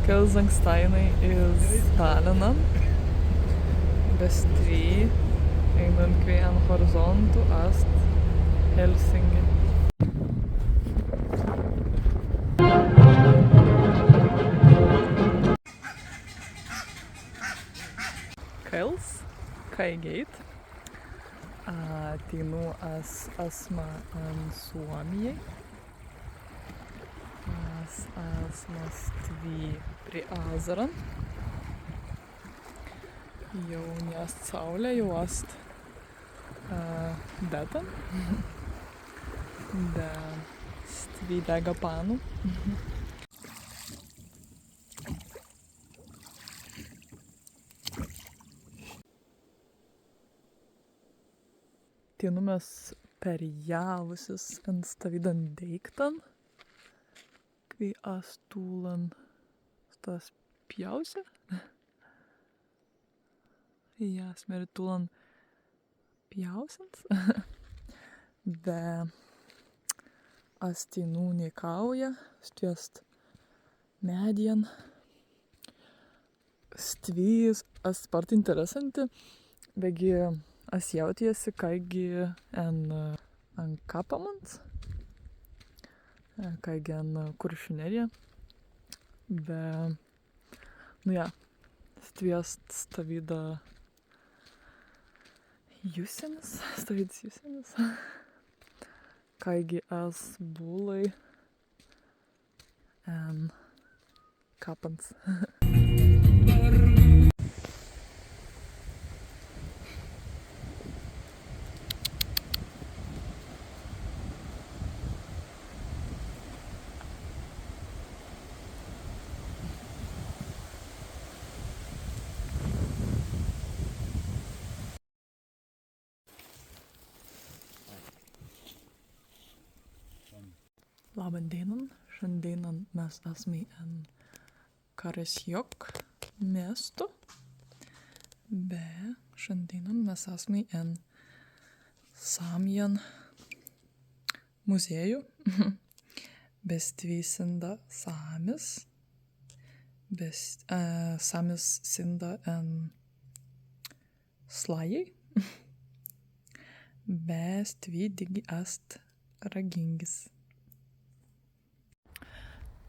Kazakstanai is Talinan. Bestvi einant kvien horizontu ast Helsinki. Kels, Kaigate. Ateinu asma ant Suomijai. Mes esmas tvī prie Azaran. Jau niest saulė, jau ast detan. Da stvī dega panu. Ateinu mes per javusius ant stavydan Deiktan. Kvi astulan stas pjausia. Ja smeri tulan pjausens. Be ateinu niekauja, stviest medien. Stvīs spart interesanti, begi jautiesi, kaigi en kapamans, kaigi en Kuršių nerija. Be, stviest stavyda Jusenis, stavydas Jusenis. Kaigi bulai en kapans. Labandienan, šiandienan mes esame en Karasjok miestu, be šiandienan mes esame en Samian muziejų. Bestvī sinda samis, samis sinda en slajai, bestvī digi ast ragingis.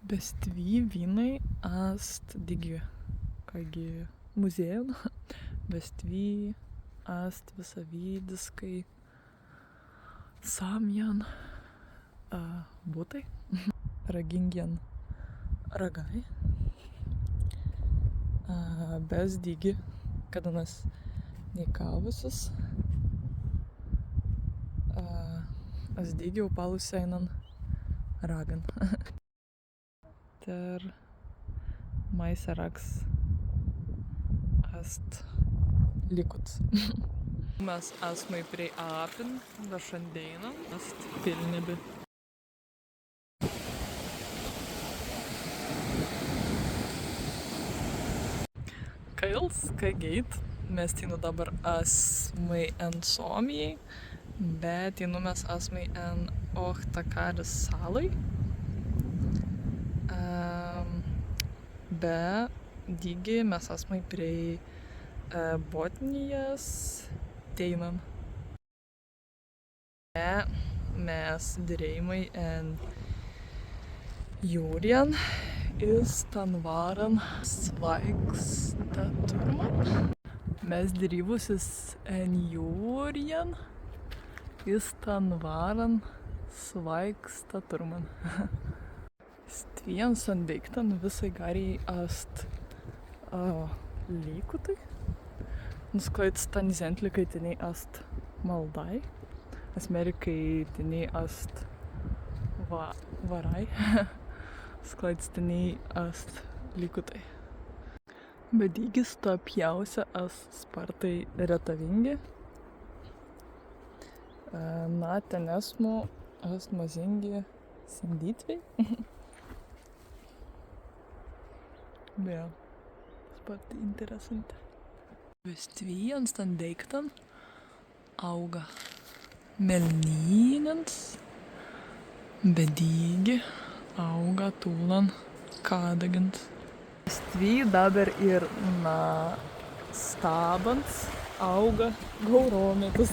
Bestvī vynai ast digi, kaigi muziejun, bestvī ast visavydiskai Samian butai, ragingien ragai, bez digi, kada nas niekavusius, as digi upalus einan ragan. Ter maisa rags ast likuts. Mes esame prie apin, da šiandieną ast pilnibi. Kails, Kaigate. Mes teinu dabar esame en Suomijai, bet teinu mes esame en Ohtakaris salai. Be digi mes esame prie Botnijas teinan. Be mes dreimai en Jūrien istan varan Svaigstaturman. Mes drivusis en Jūrien istan varan Svaigstaturman. Stvien san Deiktan visai gariai ast likutai. Nuskoit stan zentlikai tini ast maldai. Asmerikai tini ast varai. Skoit tini ast likutai. Bedygis to pjausia ast spartai retavingi. Na ten esmu ast mazingi sindytvei. Be, spartai interesanti. Bestvī ant stan Deiktan auga melnynens, bedygi auga tūlan kadagins. Bestvi dabar ir na stabans auga gaurometus.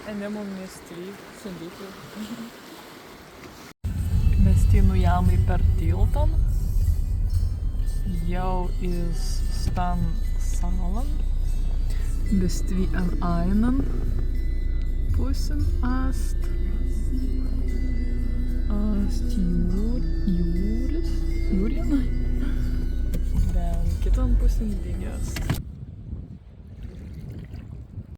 Enemo miestvi sendikli. Mesti nujām per tiltam. Jau iz stan salan. Bestvi an ainan pusin ast. Ast jūris. Jūrienai. Ben kitam pusin digest.